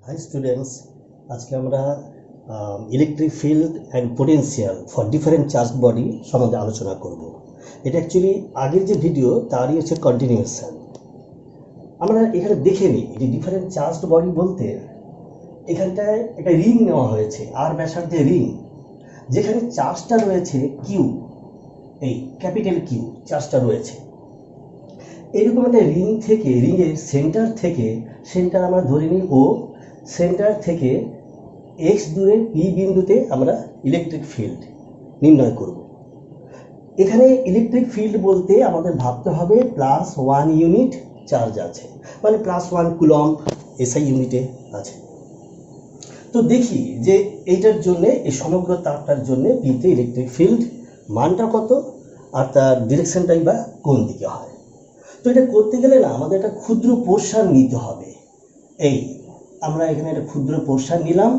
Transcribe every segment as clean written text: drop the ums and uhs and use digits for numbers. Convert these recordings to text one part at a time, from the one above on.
High students, আজকে আমরা electric field and potential for different charge body সম্বন্ধে আলোচনা করব। এটা অ্যাকচুয়ালি আগের যে ভিডিও তারই হচ্ছে কন্টিনিউয়েশন। আমরা এখানে দেখে নিই যে ডিফারেন্ট চার্জড বডি বলতে এখানটায় একটা রিং নেওয়া হয়েছে, আর ব্যাসার্ধে রিং, যেখানে চার্জটা রয়েছে কিউ, এই ক্যাপিটাল কিউ চার্জটা রয়েছে। এইরকম একটা রিং থেকে, রিংয়ের সেন্টার আমরা ধরে নিই ও, সেন্টার থেকে এক্স দূরে পি বিন্দুতে আমরা ইলেকট্রিক ফিল্ড নির্ণয় করব। এখানে ইলেকট্রিক ফিল্ড বলতে আমাদের ভাবতে হবে +1 ইউনিট চার্জ আছে, মানে +1 কুলম্ব এসআই ইউনিটে আছে। তো দেখি যে এইটার জন্য, এই সমগ্র তারটার জন্য পিতে ইলেকট্রিক ফিল্ড মানটা কত আর তার ডিরেকশনটাই বা কোন দিকে হয়। তো এটা করতে গেলে না আমাদের একটা ক্ষুদ্র পোর্শন নিতে হবে। এই আমরা এখানে একটা ক্ষুদ্র পোর্শন নিলাম,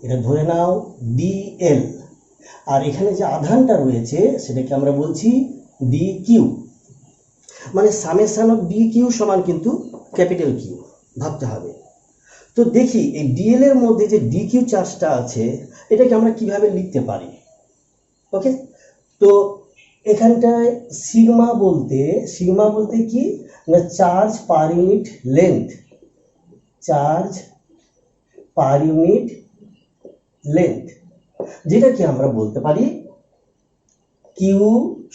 এটা ধরে নাও ডিএল, আর এখানে যে আধানটা রয়েছে সেটাকে আমরা বলছি ডি কিউ, মানে সামেশন অফ ডি কিউ সমান কিন্তু ক্যাপিটাল কিউ ভাবতে হবে। তো দেখি এই ডিএল এর মধ্যে যে ডি কিউ চার্জটা আছে এটাকে আমরা কিভাবে লিখতে পারি। ওকে, তো এখানটায় সিগমা বলতে কি না, charge per unit length, charge per unit length, যেটাকে আমরা বলতে পারি কিউ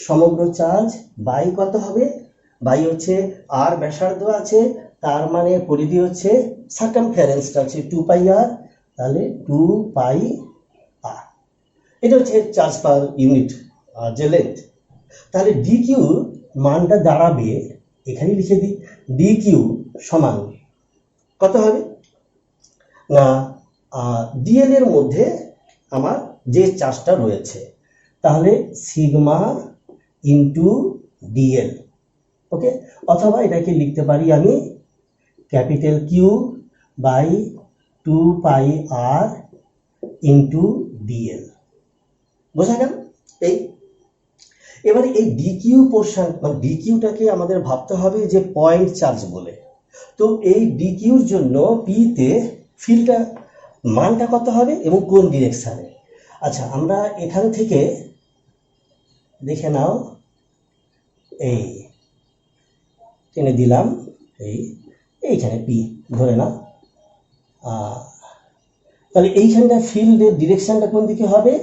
সমগ্র চার্জ বাই কত হবে, বাই হচ্ছে আর ব্যাসার্ধ আছে, তার মানে পরিধি হচ্ছে সার্কামফারেন্সটা হচ্ছে 2πr, তাহলে 2πr, এটা হচ্ছে চার্জ পার ইউনিট যে লেন্থ। তাহলে ডি কিউ মানটা দাঁড়াবে, এখানে লিখে দিই, ডি কিউ সমান কত হবে না, ডিএল এর মধ্যে আমার যে চার্জটা রয়েছে, তাহলে সিগমা ইন্টু ডিএল। ওকে, অথবা এটাকে লিখতে পারি আমি capital Q by 2πr into dl. বোঝা গেল? এবারে এই ডিকিউ পোর্শন, মানে ডিকিউটাকে আমাদের ভাবতে হবে যে পয়েন্ট চার্জ বলে। তো এই ডিকিউর জন্য পিতে ফিল্ডটা মানটা কত হবে এবং কোন ডিরেকশানে। আচ্ছা, আমরা এখান থেকে দেখে নাও, এই টেনে দিলাম, এইখানে পি ধরে নাও, তাহলে এইখানটা ফিল্ডের ডিরেকশনটা কোন দিকে হবে।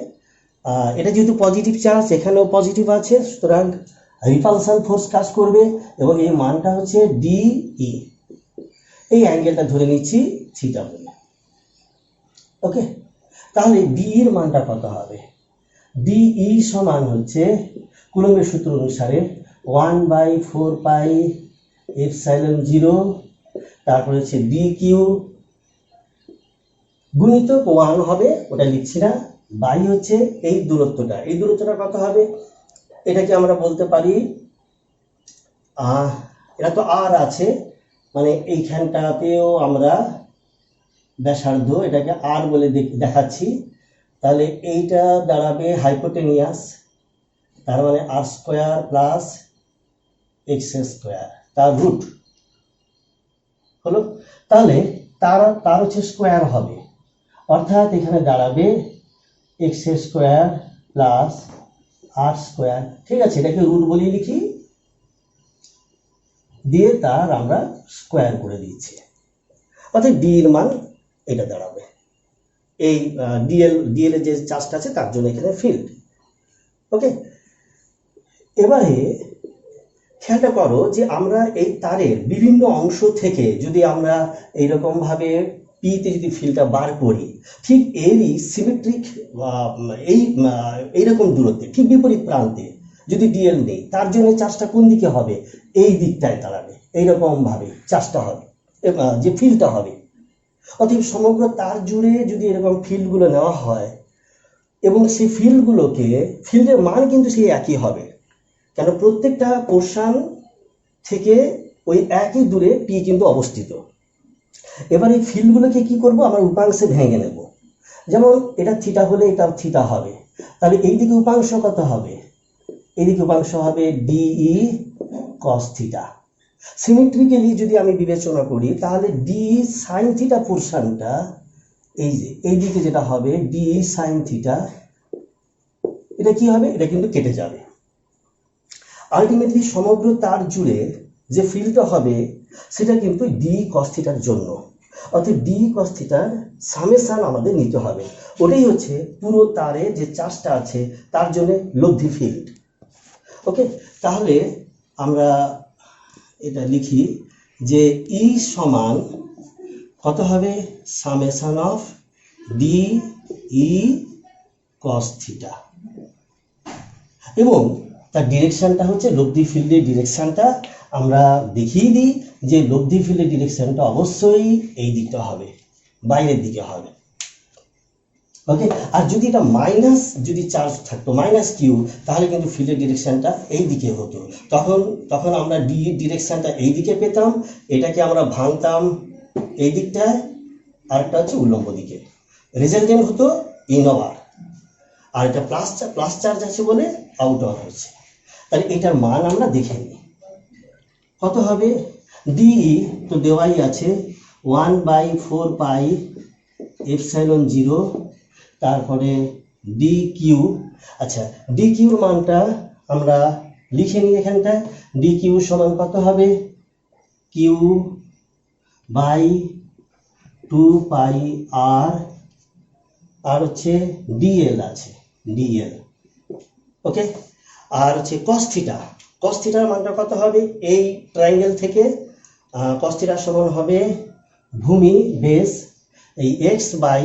এটা যেহেতু পজিটিভ চার্জ, এখানেও পজিটিভ আছে, সুতরাং রিপালশন ফোর্স কাজ করবে এবং এই মানটা হচ্ছে ডিই, এই অ্যাঙ্গেলটা ধরে নিচ্ছি থিটা বলে। ওকে, তাহলে ডিইর মানটা কত হবে, ডিই সমান হচ্ছে কুলম্বের সূত্র অনুসারে 1/4πε0, তারপরে হচ্ছে ডি কিউ গুণিত 1 হবে, ওটা লিখছি না, বাই হচ্ছে এই দূরত্বটা কত হবে, এটাকে আমরা বলতে পারি, এটা তো আর আছে, মানে এইখানটাতেও আমরা ব্যাসার্ধ, এটাকে আর বলে দেখাচ্ছি, তাহলে এইটা দাঁড়াবে হাইপোটেনিয়াস, তার মানে আর স্কোয়ার প্লাস এক্স স্কোয়ার, তার রুট হলো, তাহলে তার হচ্ছে স্কোয়ার হবে, অর্থাৎ এখানে দাঁড়াবে x square plus r square. ঠিক আছে, এটাকে রুট বলে লিখি, দিয়ে তার আমরা স্কোয়ার করে দিচ্ছি, অর্থাৎ ডি এর মান এটা দাঁড়াবে, এই ডিএল এর যে চার্জটা আছে তার জন্য এখানে ফিল্ড। ওকে, এবারে খেয়ালটা করো যে আমরা এই তারের বিভিন্ন অংশ থেকে যদি আমরা এইরকম ভাবে পিতে যদি ফিল্ডটা বার করি, ঠিক এরই সিমেট্রিক এইরকম দূরত্বে ঠিক বিপরীত প্রান্তে যদি ডিএল নেই, তার জন্য চার্জটা কোন দিকে হবে, এই দিকটায় দাঁড়াবে, এইরকম ভাবে চার্জটা হবে, যে ফিল্ডটা হবে। অতএব সমগ্র তার জুড়ে যদি এরকম ফিল্ডগুলো নেওয়া হয় এবং সেই ফিল্ডের মান কিন্তু সেই একই হবে, কেন প্রত্যেকটা পোর্শন থেকে ওই একই দূরে পি কিন্তু অবস্থিত। এবার এই ফিল্ডগুলোকে কি করব, আমরা উপাংশে ভেঙে নেব, যেমন এটা থিটা হলে এটা থিটা হবে, তাহলে এইদিকে উপাংশ কত হবে, এইদিকে উপাংশ হবে ডিই কস থিটা, সিমেট্রিক্যালি যদি আমি বিবেচনা করি তাহলে ডি সাইন থিটা পোর্শনটা এই যে এইদিকে যেটা হবে ডি সাইন থিটা, এটা কি হবে, এটা কিন্তু কেটে যাবে। আলটিমেটলি সমগ্র তার জুড়ে যে ফিল্ডটা হবে সেটা কিন্তু ডি কস থিটার জন্য, অর্থাৎ ডি কস থিটার সামেশন আমাদের নিতে হবে। ওটাই হচ্ছে পুরো তারে যে চার্জটা আছে তার জন্য লব্ধি ফিল্ড। ওকে, তাহলে আমরা এটা লিখি যে ই সমান কত হবে, summation of D E cos theta, এবং তার ডিরেকশনটা হচ্ছে লব্ধি ফিল্ডের ডিরেকশনটা আমরা দেখিয়ে দিই যে লব্ধি ফিল্ডের ডিরেকশনটা অবশ্যই এই দিকটা হবে, বাইরের দিকে হবে। ওকে, আর যদি এটা মাইনাস যদি চার্জ থাকতো মাইনাস কিউ, তাহলে কিন্তু ফিল্ডের ডিরেকশনটা এই দিকে হতো, তখন আমরা ডি ডিরেকশনটা এই দিকে পেতাম, এটাকে আমরা ভাঙতাম এই দিকটায়, আরেকটা হচ্ছে উল্লম্ব দিকে, রেজাল্টেন্ট হতো ইনওভার, আর এটা প্লাস চার্জ আছে বলে আউটওয়ার হচ্ছে। তাহলে এটার মান আমরা দেখে নিই কত হবে। ডিই তো দেওয়াই আছে 1/4 পাই এপসাইলন 0, তারপরে ডি কিউ। আচ্ছা, ডি কিউর মানটা আমরা লিখে নিই এখানটায়, ডি কিউ সমান কত হবে, কিউ বাই 2 পাই আর হচ্ছে ডিএল আছে, ডিএল। ওকে, আর হচ্ছে কস থিটা, কস থিটার মানটা কত হবে, এই ট্রায়াঙ্গেল থেকে কস থিটা সমান হবে ভূমি বেস এই এক্স বাই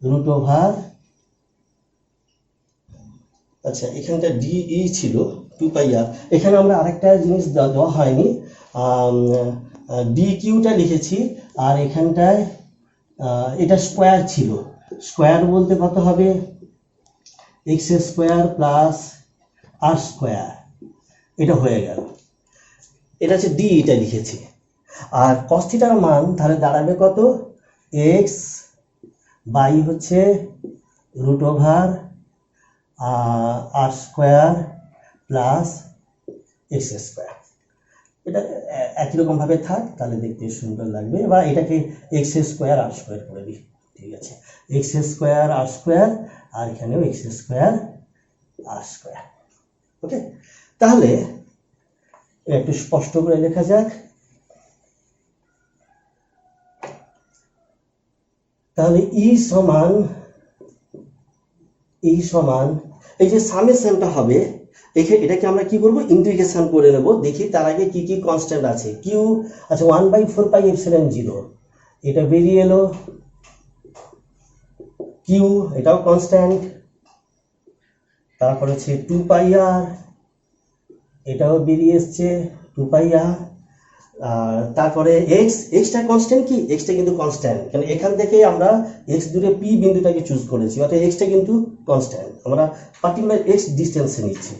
রুট ওভার, আচ্ছা এখানটা ডিই ছিল 2 পাই আর, এখানে আমরা আরেকটা জিনিস দেওয়া হয়নি, ডি কিউটা লিখেছি, আর এখানটায় এটা স্কোয়ার ছিল, স্কোয়ার বলতে কত হবে, x square plus r square, এটা হয়ে গেল, এটা হচ্ছে ডি, এটা লিখেছি। আর কস থিটার মান তাহলে দাঁড়াবে কত, এক্স বাই হচ্ছে রুট ওভার আর স্কোয়ার প্লাস এক্স স্কোয়ার, এটা একই রকমভাবে থাক, তাহলে দেখতে সুন্দর লাগবে, বা এটাকে এক্স স্কোয়ার আর স্কোয়ার করে দিই, ঠিক আছে, এক্স স্কোয়ার আর স্কোয়ার, আর এখানেও এক্স স্কোয়ার আর স্কোয়ার। ওকে, তাহলে একটু স্পষ্ট করে লেখা যাক, তাহলে ই সমান এই যে সামেশনটা হবে, এটাকে আমরা কি করব, ইন্টিগ্রেশন করে নেব। দেখি তার আগে কি কি কনস্ট্যান্ট আছে। কিউ, আচ্ছা 1/4 পাই এপসিলন 0, এটা বেরিয়ে এলো, কিউ এটাও কনস্ট্যান্ট, তারপর হচ্ছে 2 পাই আর, এটাও বেরিয়ে এসছে 2 পাই আর, তারপরে এক্সটা কনস্ট্যান্ট, কি এক্সটা কিন্তু কনস্ট্যান্ট, কারণ এখান থেকে আমরা এক্স দূরে পি বিন্দুটাকে চুজ করেছি, অর্থাৎ এক্সটা কিন্তু কনস্ট্যান্ট, আমরা পার্টিকুলার এক্স ডিস্টেন্সে নিচ্ছি,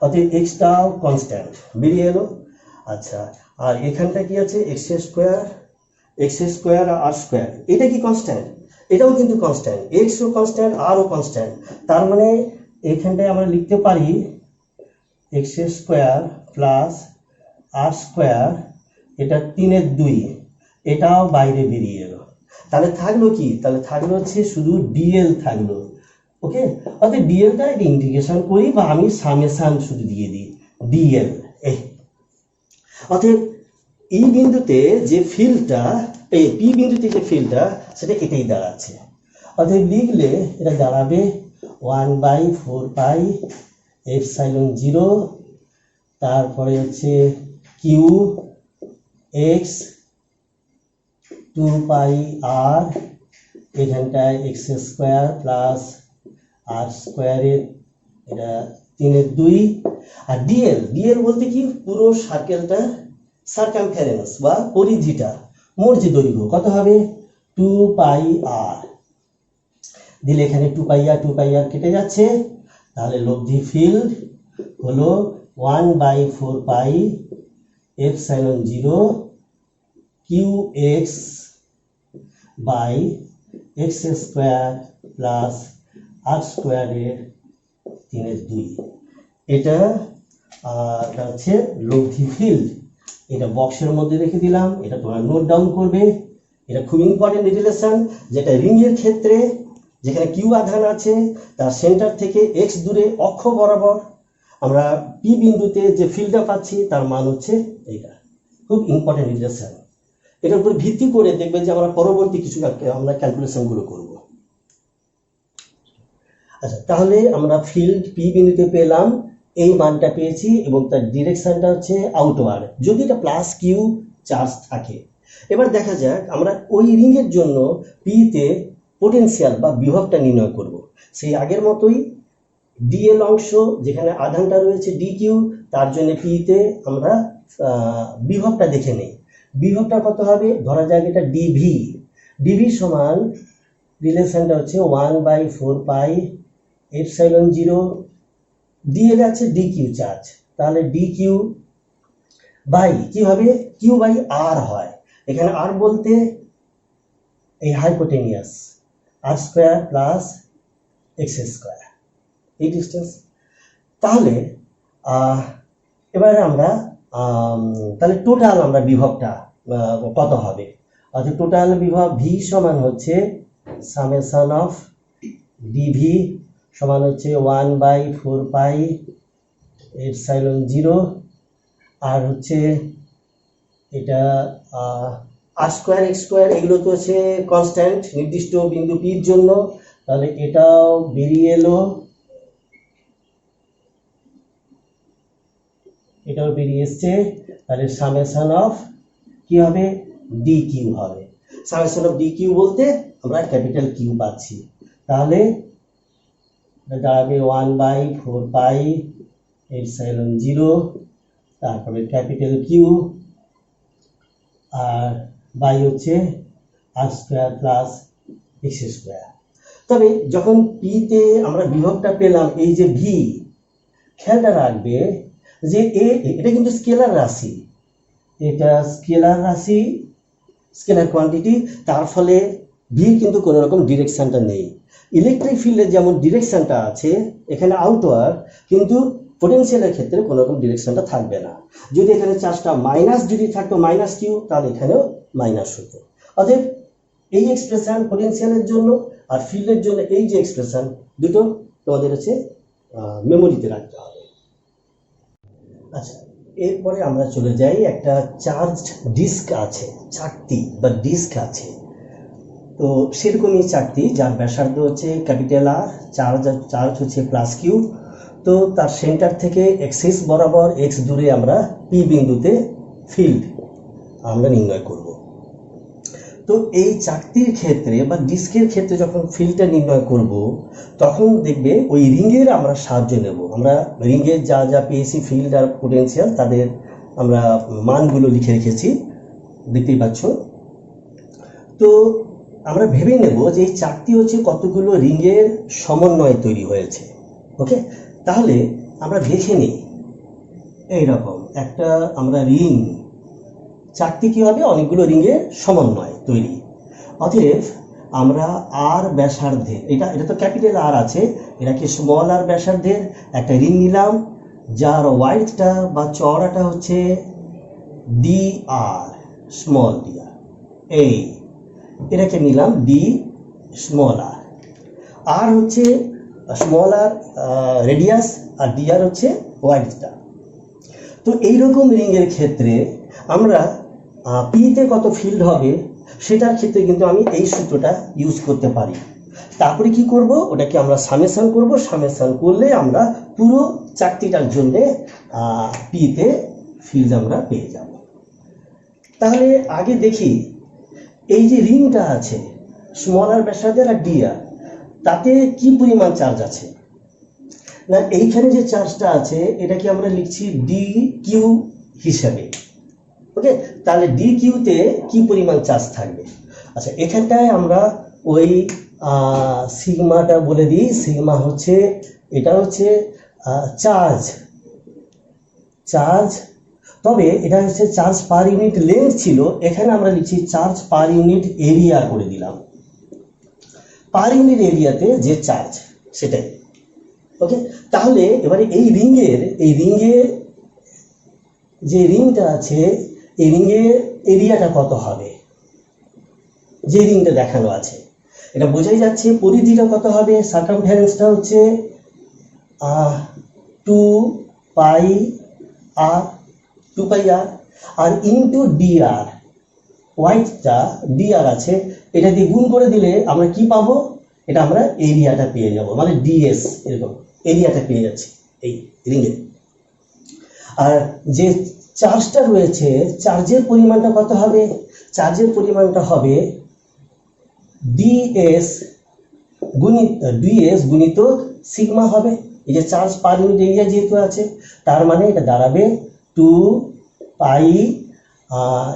অর্থাৎ এক্সটাও কনস্ট্যান্ট বেরিয়ে এলো। আচ্ছা, আর এখানটা কি আছে, এক্স স্কোয়ার আর স্কোয়ার, এটা কি কনস্ট্যান্ট, এটাও কিন্তু কনস্ট্যান্ট, এক্সও কনস্ট্যান্ট আরও কনস্ট্যান্ট, তার মানে এখানটায় আমরা লিখতে পারি x square plus r square, এটা 3/2, এটাও বাইরে বেরিয়ে এলো, তাহলে থাকলো কি, তাহলে থাকলো হচ্ছে শুধু ডিএল থাকলো। ওকে, অর্থাৎ ডিএলটা এটা ইন্টিগ্রেশন করি, বা আমি সামেশন শুধু দিয়ে দিই ডিএল। অর্থাৎ এই বিন্দুতে যে ফিল্ডটা, এই পি বিন্দুতে যে ফিল্ডটা, সেটা এটাই দাঁড়াচ্ছে, অর্থাৎ লিখলে এটা দাঁড়াবে 1/4 পাই এপসাইলন 0, তারপরে হচ্ছে কিউ এক্স 2 পাই আর, এখানটায় এক্স স্কোয়ার প্লাস আর স্কোয়ারের এটা 3/2, আর ডিএল বলতে কি, পুরো সার্কেলটা সার্কামফারেন্স বা পরিধিটা, মোট যে দৈর্ঘ্য কত হবে 2 পাই আর, দিলে এখানে 2 পাই আর কেটে যাচ্ছে, তাহলে লব্ধি ফিল্ড হলো 1/4 pi epsilon 0 Q X by x square plus R স্কোয়ারের 3/2, এটা হচ্ছে লব্ধি ফিল্ড। এটা বক্সের মধ্যে রেখে দিলাম, এটা তোমরা নোট ডাউন করবে। এটা খুব ইম্পর্টেন্ট রিলেশন, যেটা রিংয়ের ক্ষেত্রে যেখানে কিউ আধান আছে তার সেন্টার থেকে এক্স দূরে অক্ষ বরাবর আমরা পি বিন্দুতে যে ফিল্ডটা পাচ্ছি তার মান হচ্ছে এইটা। খুব ইম্পর্টেন্ট রিলেশন। এটার উপর ভিত্তি করে দেখবেন যে আমরা পরবর্তী কিছু আমরা ক্যালকুলেশনগুলো করব। আচ্ছা, তাহলে আমরা ফিল্ড পি বিন্দুতে পেলাম, এই মানটা পেয়েছি এবং তার ডিরেকশনটা হচ্ছে আউটওয়ার্ড যদি এটা প্লাস কিউ চার্জ থাকে। এবার দেখা যাক আমরা ওই রিংয়ের জন্য পিতে পোটেনশিয়াল বা বিভবটা নির্ণয় করব। সেই আগের মতোই ডিএল অংশ যেখানে আধানটা রয়েছে ডি কিউ, তার জন্য পিতে আমরা বিভবটা দেখে নেই। বিভবটা কত হবে, ধরা যাক এটা ডিভি। ডিভি সমান রিলেশনটা হচ্ছে 1/4 পাই এপসাইলন 0, ডিএল আছে ডি কিউ চার্জ, তাহলে ডি কিউ বাই কি হবে, কিউ বাই আর হয়। এখানে আর বলতে এই হাইপোটেনিয়াস আর স্কোয়ার প্লাস এক্স স্কোয়ার, এই ডিস্টেন্স। তাহলে এবারে আমরা তাহলে টোটাল আমরা বিভবটা কত হবে, অর্থাৎ টোটাল বিভব ভি সমান হচ্ছে সামেশন অফ ডিভি সমান হচ্ছে 1/4 পাই এপসাইলন 0, আর হচ্ছে এটা আর স্কোয়ার এক্স স্কোয়ার, এগুলো তো হচ্ছে কনস্ট্যান্ট নির্দিষ্ট বিন্দু পির জন্য। তাহলে এটাও বেরিয়ে এলো, এটাও বেরিয়ে এসছে। তাহলে সামেশন অফ কি হবে, ডি কিউ হবে। সামেশন অফ ডি কিউ বলতে আমরা ক্যাপিটাল কিউ পাচ্ছি, তাহলে দাঁড়াবে 1/4 পাই এপসাইলন 0, তারপরে ক্যাপিটাল কিউ আর বাই হচ্ছে আর স্কোয়ার প্লাস এক্স স্কোয়ার। তবে যখন পিতে আমরা বিভবটা পেলাম, এই যে ভি, খেয়ালটা রাখবে যে এটা কিন্তু স্কেলার রাশি, এটা স্কেলার রাশি, স্কেলার কোয়ান্টিটি, তার ফলে ভির কিন্তু কোনো রকম ডিরেকশনটা নেই। ইলেকট্রিক ফিল্ডের যেমন ডিরেকশনটা আছে এখানে আউটওয়ার্ড, কিন্তু পোটেনশিয়ালের ক্ষেত্রে কোনো রকম ডিরেকশনটা থাকবে না। যদি এখানে চার্জটা মাইনাস যদি থাকতো মাইনাস কিউ, তাহলে এখানেও মাইনাস হতো। অতএব এই এক্সপ্রেশন পোটেনশিয়ালের জন্য আর ফিল্ডের জন্য এই যে এক্সপ্রেশন, দুটো তোমাদের হচ্ছে মেমোরিতে রাখতে হবে। আচ্ছা, এরপরে আমরা চলে যাই, একটা চার্জড ডিস্ক আছে, চাকতি বা ডিস্ক আছে। তো সেরকমই চাকতি যার ব্যাসার্ধ হচ্ছে ক্যাপিটাল আর, চার্জ হচ্ছে প্লাস কিউ। তো তার সেন্টার থেকে এক্সিস বরাবর এক্স দূরে আমরা পি বিন্দুতে ফিল্ড আমরা নির্ণয় করব। তো এই চাকতির ক্ষেত্রে বা ডিস্কের ক্ষেত্রে যখন ফিল্ডটা নির্ণয় করব, তখন দেখবে ওই রিংয়ের আমরা সাহায্য নেব। আমরা রিংয়ের যা যা পেয়েছি ফিল্ড আর পোটেনশিয়াল, তাদের আমরা মানগুলো লিখে রেখেছি, দেখতেই পাচ্ছ। তো আমরা ভেবে নেব যে এই চাকতি হচ্ছে কতগুলো রিংয়ের সমন্বয়ে তৈরি হয়েছে। ওকে, তাহলে আমরা দেখে নিই, এইরকম একটা আমরা রিং, চাকতি কি হবে, অনেকগুলো রিংয়ের সমন্বয় তৈরি। অতএব আমরা আর ব্যাসার্ধের, এটা তো ক্যাপিটাল আর আছে, এটাকে স্মল আর ব্যাসার্ধের একটা রিং নিলাম, যার ওয়াইডটা বা চওড়াটা হচ্ছে ডি আর, স্মল ডি আর, এই এটাকে নিলাম ডি স্মল আর। আর হচ্ছে স্মল আর রেডিয়াস, আর ডি আর হচ্ছে ওয়াইডটা। তো এইরকম রিংয়ের ক্ষেত্রে আমরা পিতে কত ফিল্ড হবে সেটার ক্ষেত্রে কিন্তু আমি এই সূত্রটা ইউজ করতে পারি। তারপরে কি করব, ওটাকে আমরা সামেশন করব, সামেশন করলে আমরা পুরো চাকতিটার জন্যে পিতে ফিল্ড আমরা পেয়ে যাব। তাহলে আগে দেখি এই যে রিংটা আছে স্মল আর ব্যাসার্ধের আর ডি আর, তাতে কি পরিমাণ চার্জ আছে না, এইখানে যে চার্জটা আছে এটাকে আমরা লিখছি ডি কিউ হিসাবে। ওকে, তাহলে ডি কিউতে কি পরিমাণ চার্জ থাকবে। আচ্ছা, এখানটায় আমরা ওই সিগমাটা বলে দিই। সিগমা হচ্ছে, এটা হচ্ছে চার্জ, তবে এটা হচ্ছে চার্জ পার ইউনিট লেন্থ ছিল, এখানে আমরা লিখছি চার্জ পার ইউনিট এরিয়া করে দিলাম। পার ইউনিট এরিয়াতে যে চার্জ সেটাই। ওকে, তাহলে এবারে এই রিংয়ের যে রিংটা আছে এই রিংয়ের এরিয়াটা কত হবে, যে রিংটা দেখানো আছে এটা বোঝাই যাচ্ছে। পরিধিটা কত হবে, সার্কামফারেন্সটা হচ্ছে 2πr, 2πr আর ইন্টু ডিআর, ওয়াইডটা ডিআর আছে, এটা দিয়ে গুণ করে দিলে আমরা কি পাবো, এটা আমরা এরিয়াটা পেয়ে যাব, মানে ডিএস, এরকম এরিয়াটা পেয়ে যাচ্ছি এই রিংয়ের। আর যে চার্জটা রয়েছে, চার্জের পরিমাণটা কত হবে, চার্জের পরিমাণটা হবে ডিএস গুণিত সিগমা হবে। এই যে চার্জ পার ইউনিট এরিয়া যেহেতু আছে, তার মানে এটা দাঁড়াবে 2π,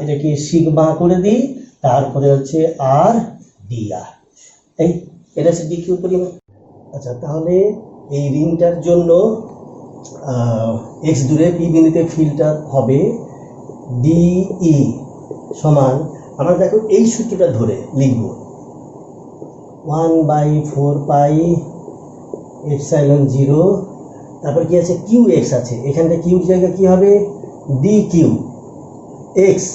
এটাকে সিগমা করে দিই, তারপরে হচ্ছে আর ডিআর, এটা হচ্ছে ডিকিউ পরিমাণ। আচ্ছা, তাহলে এই রিংটার জন্য এক্স দূরে পি বিন্দুতে ফিল্ডটা হবে ডিই সমান, আমরা দেখো এই সূত্রটা ধরে লিখব 1/4πε0, তারপর কি আছে কিউ এক্স আছে, এখানটা কিউ জায়গা কি হবে ডি কিউ এক্স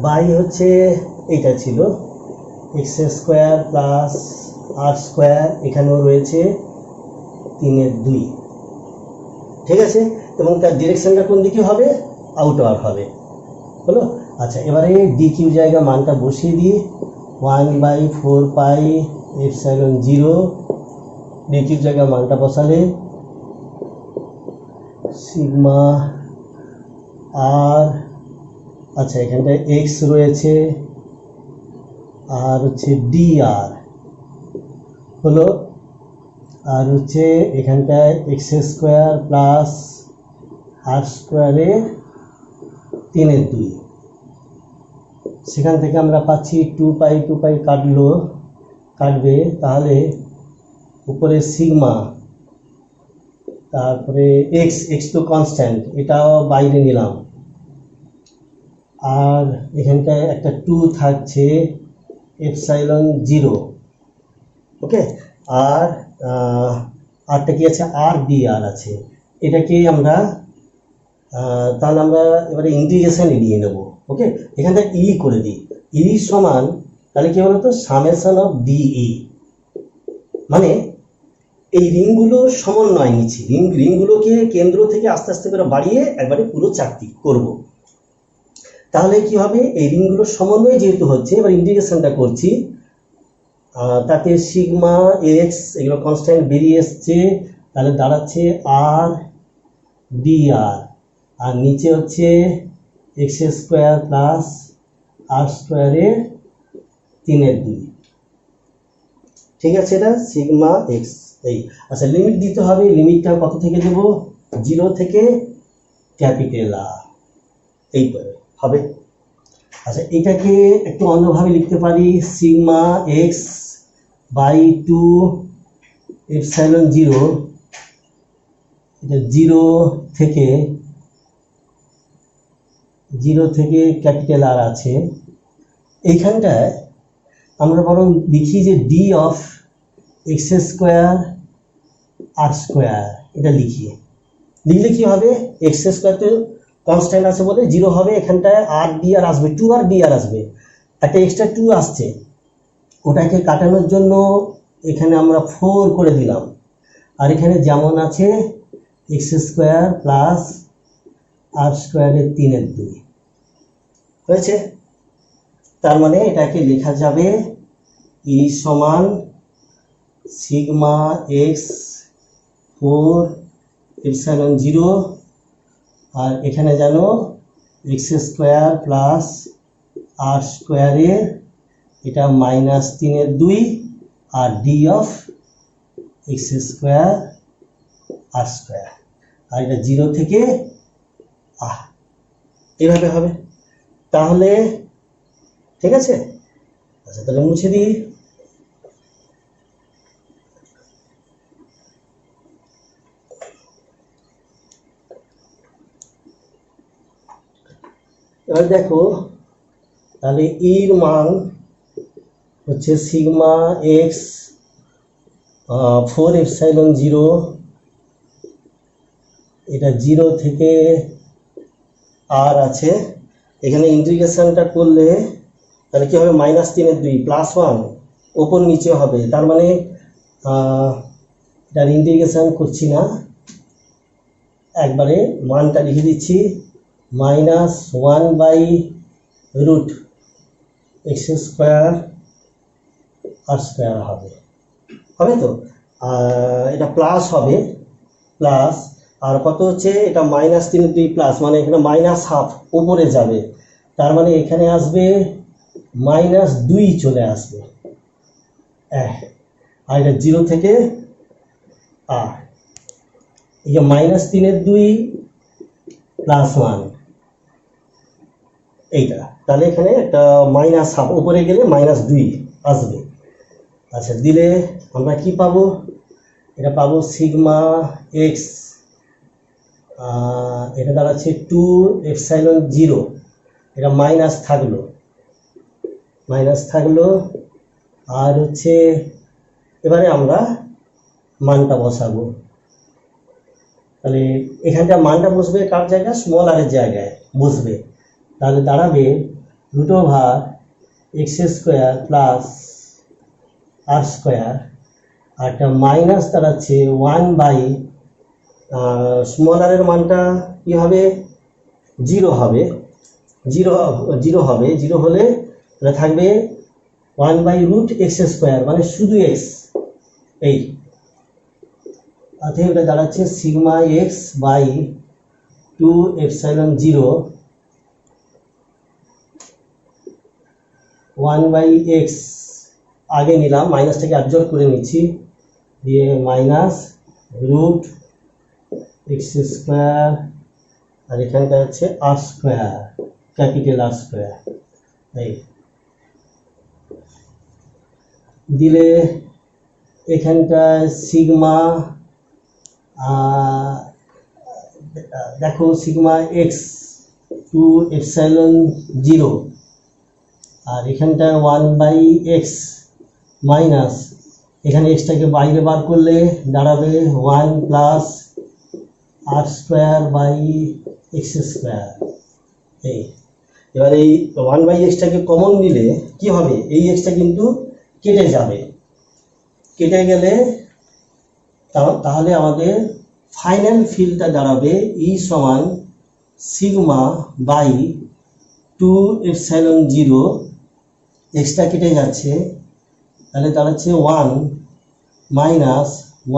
বাই হচ্ছে এইটা ছিল x² প্লাস r², এখানেও রয়েছে 3/2, ঠিক আছে, এবং তার ডিরেকশনটা কোন দিকে হবে, আউটওয়ার্ড হবে, হলো। আচ্ছা, এবারে ডি কিউ জায়গা মানটা বসিয়ে দিয়ে 1/4πε0, ডি কিউ জায়গা মানটা বসালে সিগমা আর, আচ্ছা এখানটায় এক্স রয়েছে আর হচ্ছে ডিআর হলো, আর হচ্ছে এখানটায় x² প্লাস r² 3/2, সেখান থেকে আমরা পাচ্ছি 2π কাটবে, তাহলে উপরে সিগমা, তারপরে এক্স তো কনস্ট্যান্ট, এটাও বাইরে নিলাম, আর এখানটায় একটা 2 থাকছে ε0, ওকে, আর আরটা কি আছে, আর ডিআর আছে, এটাকে আমরা তাহলে আমরা এবারে ইন্টিগ্রেশন নিয়ে নেব, ওকে, এখানটা ই করে দিই, ই সমান তাহলে কি বলতো সামেশন অফ ডিই, মানে এই রিংগুলো সমন্বয় নিচ্ছি, রিংগুলোকে কেন্দ্র থেকে আস্তে আস্তে করে বাড়িয়ে একবারে পুরো চাকতি করব, তাহলে কি হবে, এই রিংগুলো সমন্বয় যেহেতু হচ্ছে, এবার ইন্টিগ্রেশনটা করছি, তাতে সিগমা এক্স এগুলো কনস্ট্যান্ট বেরিয়ে এসছে, তাহলে দাঁড়াচ্ছে আর ডিআর, আর নিচে হচ্ছে x² প্লাস r² 3/2, ঠিক আছে, এটা সিগমা এক্স এই। আচ্ছা, লিমিট দিতে হবে, লিমিটটা কত থেকে দেব, 0 থেকে ক্যাপিটাল আর, এই হবে। আচ্ছা, এটাকে একটু অন্যভাবে লিখতে পারি, সিগমা এক্স বাই 2ε0, এটা 0 থেকে ক্যাপিটাল আর আছে, এইখানটায় আমরা বরং লিখি যে ডি অফ x² r², এটা লিখলে কি হবে, x² তো কনস্ট্যান্ট আছে বলে 0 হবে, এখানটায় আর ডিআর আসবে, 2r dr আসবে, একটা এক্সট্রা 2 আসছে, ওটাকে কাটানোর জন্য এখানে আমরা 4 করে দিলাম, আর এখানে যেমন আছে x² প্লাস r² 3/2 হয়েছে, তার মানে এটাকে লেখা যাবে ই সমান সিগমা এক্স 4ε0, আর এখানে যেন x² প্লাস r² এটা -3/2, আর ডি অফ x² r², আর এটা 0 থেকে এভাবে হবে, তাহলে ঠিক আছে। আচ্ছা, তাহলে মুছে দিই, এবার দেখো, তাহলে এর মান হচ্ছে সিগমা এক্স 4ε0, এটা 0 থেকে আর আছে, এখানে ইন্টিগ্রেশনটা করলে তাহলে কি হবে, -3/2 +1 ওপর নিচে হবে, তার মানে এটার ইন্টিগ্রেশন করছি না, একবারে মানটা লিখে দিচ্ছি, -1/√x² r² হবে, হবে তো। এটা প্লাস হবে, প্লাস আর কত হচ্ছে, এটা -3/2 প্লাস, মানে এখানে -1/2 উপরে যাবে, তার মানে এখানে আসবে -2 চলে আসবে, আর এটা 0 থেকে আর এই যে -3/2 +1 এইটা, তাহলে এখানে একটা -1/2 উপরে গেলে -2 আসবে। আচ্ছা, দিলে আমরা কি পাবো, এটা পাবো সিগমা এক্স, এটা দাঁড়াচ্ছে 2ε0, এটা মাইনাস থাকলো, আর হচ্ছে এবারে আমরা মানটা বসাবো, তাহলে এখানটা মানটা বসবে কার জায়গায়, স্মল আর এর জায়গায় বসবে, তাহলে দাঁড়াবে √x² প্লাস r², আর একটা মাইনাস দাঁড়াচ্ছে 1/, স্মল আর এর মানটা কি হবে, 0 হবে, 0 হবে, 0 হলে তাহলে থাকবে 1/√x², মানে শুধু x, এই অতএব এটা দাঁড়াচ্ছে সিগমা এক্স বাই 2ε0 1/x, আগে নিলাম, মাইনাসটাকে অ্যাবজর্ব করে নিচ্ছি, দিয়ে -√x², আর এখানটা হচ্ছে r², ক্যাপিটাল r², এই দিলে এখানটা সিগমা, দেখো সিগমা এক্স 2ε0, আর এখানটা 1/x মাইনাস, এখানে এক্সটাকে বাইরে বার করলে দাঁড়াবে 1 প্লাস r²/x², এই এবার এই 1/x-টাকে কমন নিলে কি হবে, এই এক্সটা কিন্তু কেটে যাবে, কেটে গেলে তাহলে আমাদের ফাইনাল ফিল্ডটা দাঁড়াবে E সমান সিগমা বাই 2ε0, এক্সটা কেটে যাচ্ছে, তাহলে দাঁড়াচ্ছে 1 মাইনাস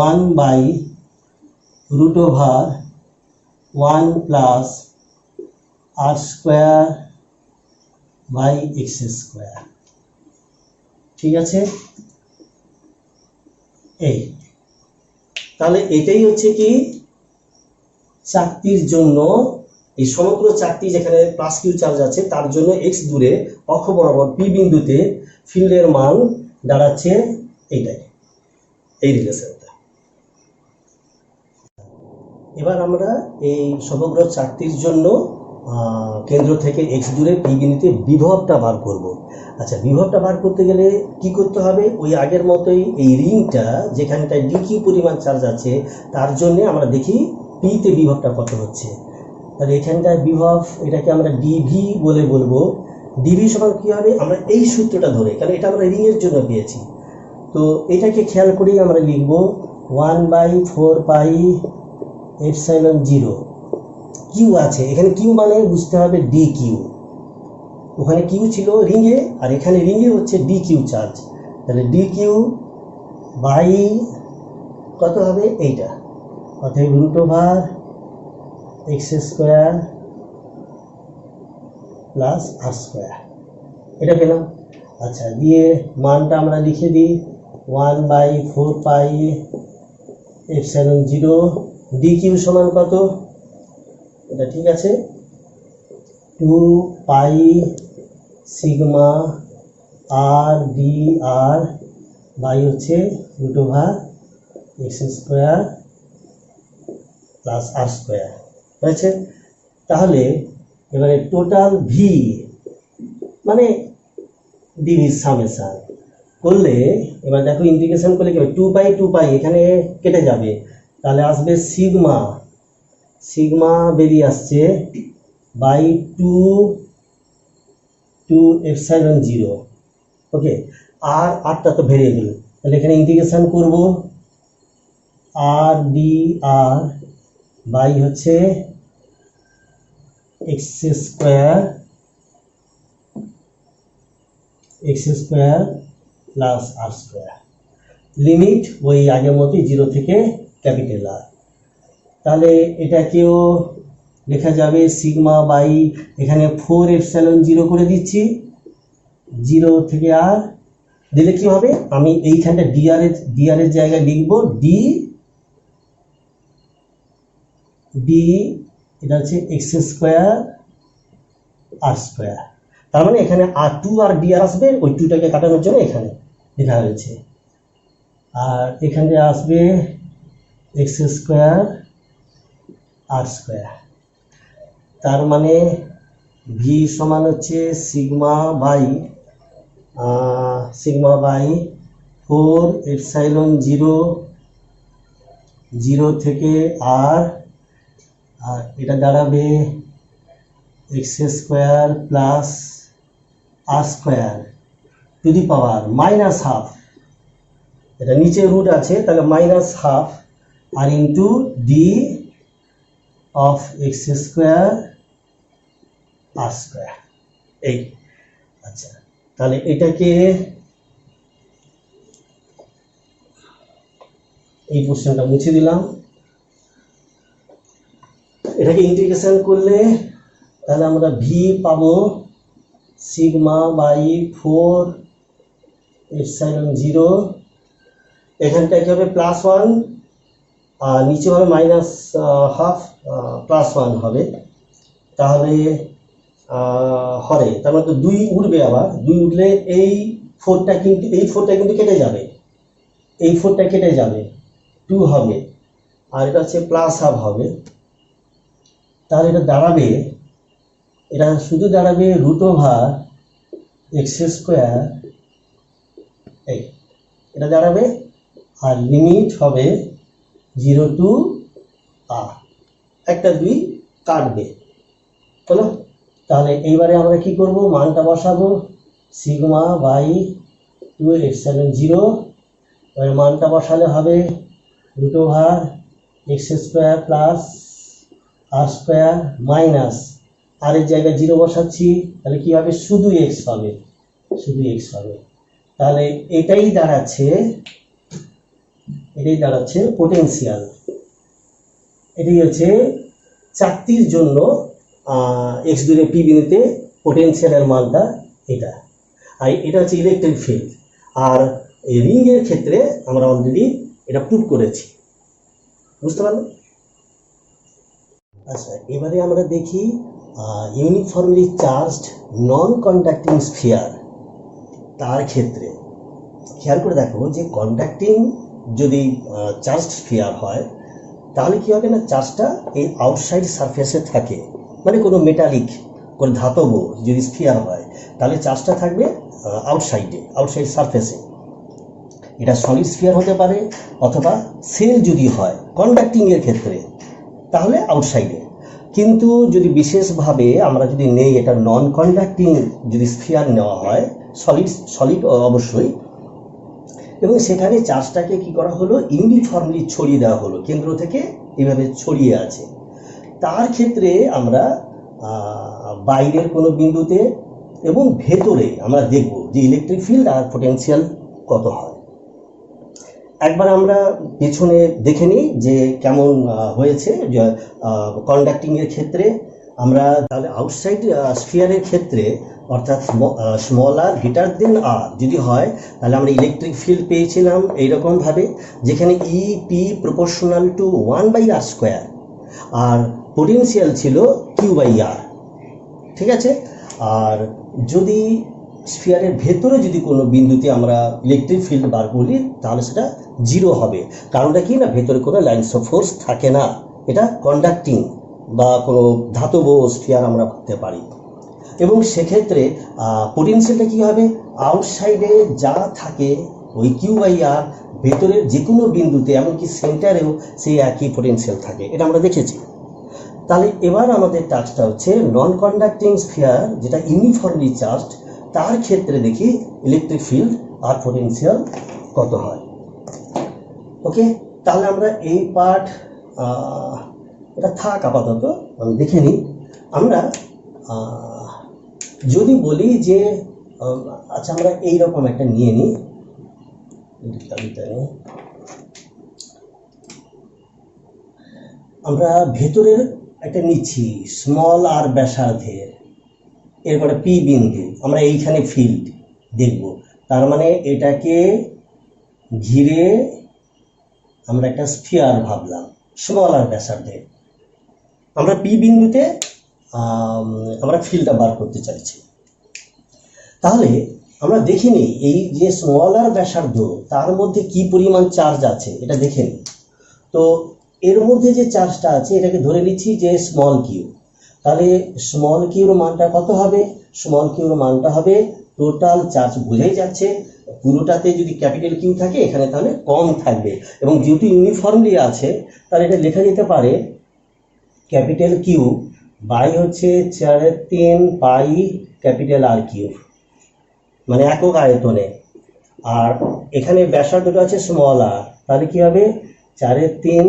1/√1 প্লাস r²/x², ঠিক আছে। এই তাহলে এটাই হচ্ছে কি চাকতির জন্য, এই সমগ্র চাকতি যেখানে প্লাস কিউ চার্জ আছে তার জন্য এক্স দূরে অক্ষ বরাবর পি বিন্দুতে ফিল্ডের মান দাঁড়াচ্ছে এইটাই, এই রিলেশনটা। এবার আমরা এই সমগ্র চাকতির জন্য কেন্দ্র থেকে এক্স দূরে পি বিন্দুতে বিভবটা বার করব। আচ্ছা, বিভবটা বার করতে গেলে কি করতে হবে, ওই আগের মতোই এই রিংটা যেখানটায় ডিকিউ পরিমাণ চার্জ আছে তার জন্য আমরা দেখি পিতে বিভবটা কত হচ্ছে, তাহলে এখানটায় বিভব, এটাকে আমরা ডিভি বলে বলবো, ডিভি সমান কী হবে, আমরা এই সূত্রটা ধরে, কারণ এটা আমরা রিংয়ের জন্য পেয়েছি, তো এটাকে খেয়াল করেই আমরা লিখব 1/4πε0, কিউ আছে এখানে, কিউ মানে বুঝতে হবে ডি কিউ, ওখানে কিউ ছিল রিংয়ে আর এখানে রিংয়ে হচ্ছে ডি কিউ চার্জ, তাহলে ডি কিউ বাই কত হবে এইটা, অতএব √x² প্লাস r², এটা পেলাম। আচ্ছা, দিয়ে মানটা আমরা লিখে দিই 1/4πε0, ডি কিউ সমান কত, এটা ঠিক আছে 2π sigma R D R by হচ্ছে √x² প্লাস r² হয়েছে। তাহলে এবারে টোটাল ভি মানে ডিভি সামেশন করলে, এবার দেখো ইন্টিগ্রেশন করলে কি হবে, 2π এখানে কেটে যাবে, তাহলে আসবে সিগমা বেরিয়ে আসছে বাই টু এপসাইলন জিরো। ওকে, আর আরটা তো ভেরিয়েবল, তাহলে এখানে ইন্টিগ্রেশন করব আর ডি আর বাই হচ্ছে x square plus r square, limit ওই আগের মতোই 0 থেকে ক্যাপিটাল আর। তাহলে এটাকেও লেখা যাবে সিগমা বাই, এখানে 4 এপসাইলন 0 করে দিচ্ছি, 0 থেকে আর দিলে কি হবে, আমি এইখানটা ডিআর এর জায়গায় লিখবো ডি, এটা হচ্ছে এক্স স্কোয়ার আর স্কোয়ার। তার মানে এখানে আর টু আর ডি আর আসবে, ওই টুটাকে কাটানোর জন্য এখানে লেখা হয়েছে। আর এখানে আসবে এক্স স্কোয়ার আর স্কোয়ার। তার মানে ভি সমান হচ্ছে সিগমা বাই 4 এপসাইলন 0 থেকে আর এটা দাঁড়াবে x square plus r square to the power minus half, এটা নিচে রুট আছে তাহলে মাইনাস হাফ আর into d of x square r square. এই আচ্ছা, তাহলে এটাকে এই পোর্শনটা মুছে দিলাম। এটাকে ইন্টিগ্রেশন করলে তাহলে আমরা ভি পাবো সিগমা বাই 4 এপসাইলন 0, এখানটা কি হবে +1 আর নিচে হবে মাইনাস হাফ, +1 হবে। তাহলে হরে তার মানে তো 2 উঠবে, আবার 2 উঠলে এই 4টা কিন্তু কেটে যাবে, এই 4টা কেটে যাবে, 2 হবে, আর এটা হচ্ছে +1/2 হবে। তাহলে এটা দাঁড়াবে, এটা শুধু দাঁড়াবে √ওভার এক্স স্কোয়ার, এই এটা দাঁড়াবে, আর লিমিট হবে 0 টু আর, একটা 2 কাটবে, হলো। তাহলে এইবারে আমরা কি করব, মানটা বসাবো সিগমা বাই 2 এপসাইলন 0, এবার মানটা বসালে হবে √over x square plus r square minus আর এর জায়গায় 0 বসাচ্ছি, তাহলে কি হবে, শুধু এক্স হবে, শুধু এক্স হবে। তাহলে এটাই দাঁড়াচ্ছে পোটেনশিয়াল। এটাই হচ্ছে চাকতির জন্য এক্স দূরে পি বিন্দুতে পোটেনশিয়ালের মানটা এটা। আর এটা হচ্ছে ইলেকট্রিক ফিল্ড। আর এই রিংয়ের ক্ষেত্রে আমরা অলরেডি এটা প্রুভ করেছি, বুঝতে পারলেন? আচ্ছা, এবারে আমরা দেখি ইউনিফর্মলি চার্জড নন কন্ডাক্টিং স্ফিয়ার, তার ক্ষেত্রে খেয়াল করে দেখো যে কন্ডাক্টিং যদি চার্জড স্ফিয়ার হয় তাহলে কি হবে না, চার্জটা এই আউটসাইড সারফেসে থাকে, মানে কোনো মেটালিক কোনো ধাতব যদি স্ফিয়ার হয় তাহলে চার্জটা থাকবে আউটসাইড সারফেসে। এটা সলিড স্ফিয়ার হতে পারে, অথবা সেল যদি হয় কন্ডাক্টিংয়ের ক্ষেত্রে তাহলে আউটসাইডে। কিন্তু যদি বিশেষভাবে আমরা যদি নেই এটা নন কন্ডাক্টিং যদি স্ফিয়ার নেওয়া হয়, সলিড অবশ্যই, এবং সেখানে চার্জটাকে কি করা হলো, ইউনিফর্মলি ছড়িয়ে দেওয়া হলো, কেন্দ্র থেকে এইভাবে ছড়িয়ে আছে, তার ক্ষেত্রে আমরা বাইরের কোনো বিন্দুতে এবং ভেতরে আমরা দেখব যে ইলেকট্রিক ফিল্ড আর পোটেনশিয়াল কত হয়। একবার আমরা পেছনে দেখে নিই যে কেমন হয়েছে কন্ডাক্টিংয়ের ক্ষেত্রে। আমরা তাহলে আউটসাইড স্ফিয়ারের ক্ষেত্রে অর্থাৎ স্মল আর গ্রেটার দেন আর যদি হয় তাহলে আমরা ইলেকট্রিক ফিল্ড পেয়েছিলাম এইরকমভাবে, যেখানে E P proportional to 1/r², আর পোটেনশিয়াল ছিল q/r, ঠিক আছে। আর যদি স্ফিয়ারের ভেতরে যদি কোনো বিন্দুতে আমরা ইলেকট্রিক ফিল্ড বার করি তাহলে সেটা 0 হবে। কারণটা কি না, ভেতরে কোনো লাইনস অফ ফোর্স থাকে না, এটা কন্ডাক্টিং বা কোনো ধাতব স্ফিয়ার আমরা ভাবতে পারি। এবং সেক্ষেত্রে পোটেনশিয়ালটা কী হবে, আউটসাইডে যা থাকে ওই q/r, ভেতরের যে কোনো বিন্দুতে এমনকি সেন্টারেও সেই একই পোটেনশিয়াল থাকে, এটা আমরা দেখেছি। তাহলে এবার আমাদের টাস্কটা হচ্ছে নন কন্ডাক্টিং স্ফিয়ার যেটা ইউনিফর্মলি চার্জড, তার ক্ষেত্রে দেখি ইলেকট্রিক ফিল্ড আর পোটেনশিয়াল কত হয়। ওকে, তাহলে আমরা এই পার্ট এটা থাক আপাতত, আমি দেখে নিই। আমরা যদি বলি যে আচ্ছা আমরা এইরকম একটা নিয়ে নিই, আমরা ভেতরের একটা নিচ্ছি স্মল আর ব্যাসার্ধের, এরপরে পি বিন্দু, আমরা এইখানে ফিল্ড দেখব। তার মানে এটাকে ঘিরে আমরা একটা স্ফিয়ার ভাবলাম স্মল আর ব্যাসার্ধের, আমরা পি বিন্দুতে আমরা ফিল্ডটা বার করতে চাইছি। তাহলে আমরা দেখে নিই এই যে স্মল আর ব্যাসার্ধ তার মধ্যে কি পরিমাণ চার্জ আছে এটা দেখে নিই। তো এর মধ্যে যে চার্জটা আছে এটাকে ধরে নিচ্ছি যে স্মল কিউ। তাহলে স্মল কিউর মানটা কত হবে? স্মল কিউর মানটা হবে টোটাল চার্জ, বোঝাই যাচ্ছে পুরোটাতে যদি ক্যাপিটাল কিউ থাকে এখানে তাহলে কম থাকবে, এবং যেহেতু ইউনিফর্মলি আছে তাহলে এটা লেখা যেতে পারে ক্যাপিটাল কিউ বাই হচ্ছে 4/3 পাই ক্যাপিটাল আর কিউব, মানে একক আয়তনে। আর এখানে ব্যাসার্ধটা আছে স্মল আর, তাহলে কি হবে 4/3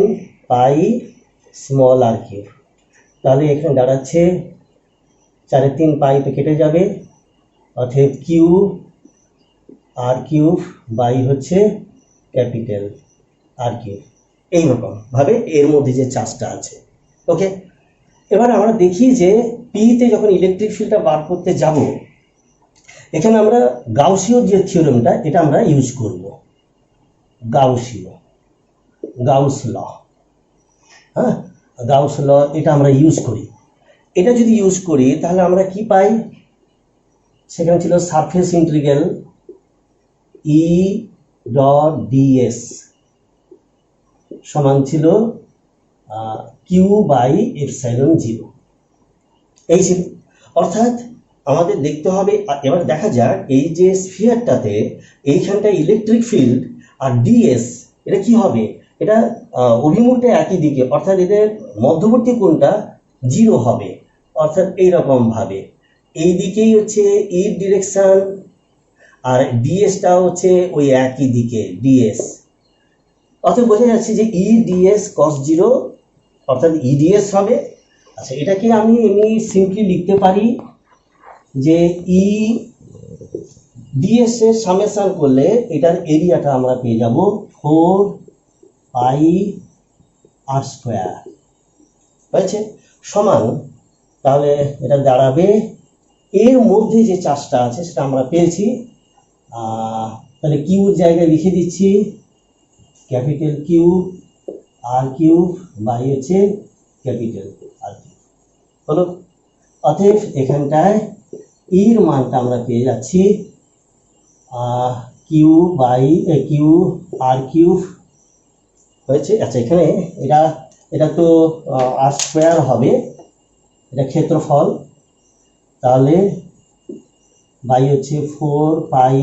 পাই স্মল আর কিউব। তাহলে এখানে দাঁড়াচ্ছে 4/3 পাই তো কেটে যাবে, অর্থাৎ কিউ আর কিউব বাই হচ্ছে ক্যাপিটাল আর কিউব। এইরকম ভাবে এর মধ্যে যে চার্জটা আছে। ওকে, এবার আমরা দেখি যে পিতে যখন ইলেকট্রিক ফিল্ডটা বার করতে যাব, এখানে আমরা গাউসীয় যে থিওরেমটা এটা আমরা ইউজ করব, গাউস ল, হ্যাঁ গাউস ল এটা আমরা ইউজ করি। এটা যদি ইউজ করি তাহলে আমরা কি পাই? সেখানে ছিল surface integral E dot DS সমান ছিল কিউ বাই এপসাইলন 0, এই ছিল। অর্থাৎ আমাদের দেখতে হবে, এবার দেখা যাক এই যে স্ফিয়ারটাতে এইখানটা ইলেকট্রিক ফিল্ড আর ডিএস এটা কি হবে, এটা অভিমুখটা একই দিকে, অর্থাৎ এদের মধ্যবর্তী কোণটা 0 হবে। অর্থাৎ এইরকম ভাবে এই দিকেই হচ্ছে ই ডিরেকশন আর ডিএসটা হচ্ছে ওই একই দিকে ডিএস, অর্থাৎ বোঝা যাচ্ছে যে ই ডিএস কস 0 অর্থাৎ ইডিএস হবে। আচ্ছা এটাকে আমি এমনি সিম্পলি লিখতে পারি যে ই ডিএস এর সামেশন করলে এটার এরিয়াটা আমরা পেয়ে যাব 4 পাই আর স্কোয়ার, হয়েছে সমান। তাহলে এটা দাঁড়াবে এর মধ্যে যে চার্জটা আছে সেটা আমরা পেয়েছি, তাহলে কিউর জায়গায় লিখে দিচ্ছি capital Q r cube by হচ্ছে ক্যাপিটাল আর কিউব হলো। অতএব এখানটায় এর মানটা আমরা পেয়ে যাচ্ছি q by Q r cube হয়েছে। আচ্ছা এখানে এটা তো আর স্কোয়ার হবে, এটা ক্ষেত্রফল, তাহলে বাই হচ্ছে 4 পাই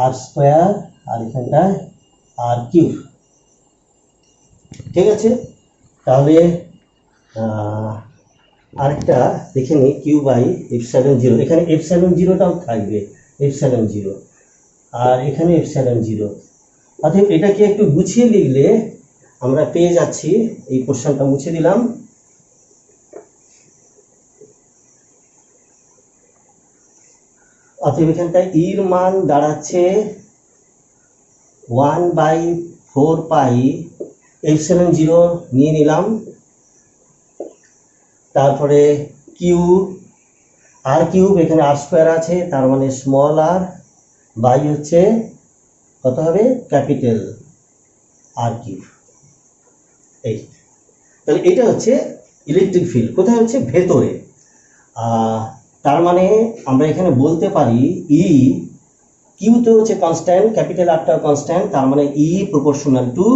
আর স্কোয়ার আর এখানটায় আর কিউব, ঠিক আছে। তাহলে আরেকটা দেখে নিই কিউ বাই এপসাইলন 0, এখানে এপসাইলন 0টাও থাকবে, এপসাইলন 0 আর এখানে এপসাইলন 0। অর্থাৎ এটাকে একটু গুছিয়ে লিখলে আমরা পেয়ে যাচ্ছি, এই কোশ্চেনটা মুছে দিলাম, অতএব এখানটায় ইর মান দাঁড়াচ্ছে 1/4 পাই এপসাইলন 0 নিয়ে নিলাম, তারপরে কিউ আর কিউব এখানে আর স্কোয়ার আছে তার মানে স্মল আর বাই হচ্ছে কত হবে ক্যাপিটাল আর কিউব। এই তাহলে এটা হচ্ছে ইলেকট্রিক ফিল্ড, কোথায় হচ্ছে ভেতরে। তার মানে আমরা এখানে বলতে পারি ই কিউ তো হচ্ছে কনস্ট্যান্ট, ক্যাপিটাল আরটা কনস্ট্যান্ট, তার মানে ই প্রপোর্শনাল টু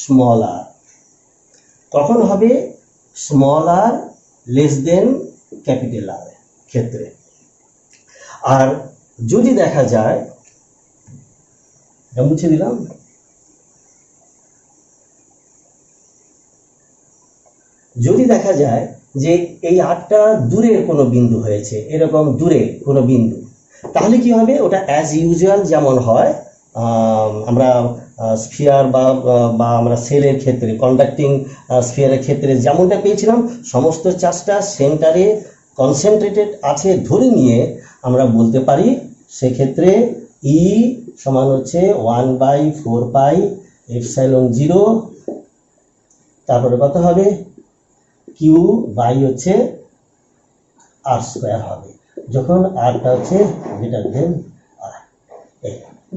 স্মল আর। কখন হবে? স্মল আর লেস দেন ক্যাপিটাল আর ক্ষেত্রে। আর যদি দেখা যায়, মুছে দিলাম, যদি দেখা যায় যে এই আরটা দূরের কোনো বিন্দু হয়েছে, এরকম দূরে কোনো বিন্দু, তাহলে কি হবে, ওটা অ্যাজ ইউজুয়াল যেমন হয় আমরা স্ফিয়ার বা আমরা সেলের ক্ষেত্রে কন্ডাক্টিং স্ফিয়ারের ক্ষেত্রে যেমনটা পেয়েছিলাম, সমস্ত চার্জটা সেন্টারে কনসেন্ট্রেটেড আছে ধরে নিয়ে আমরা বলতে পারি সেক্ষেত্রে ই সমান হচ্ছে 1/4πε0, তারপরে কত হবে, কিউ বাই হচ্ছে আর স্কোয়ার হবে, যখন আরটা হচ্ছে গ্রেটার দেন আর,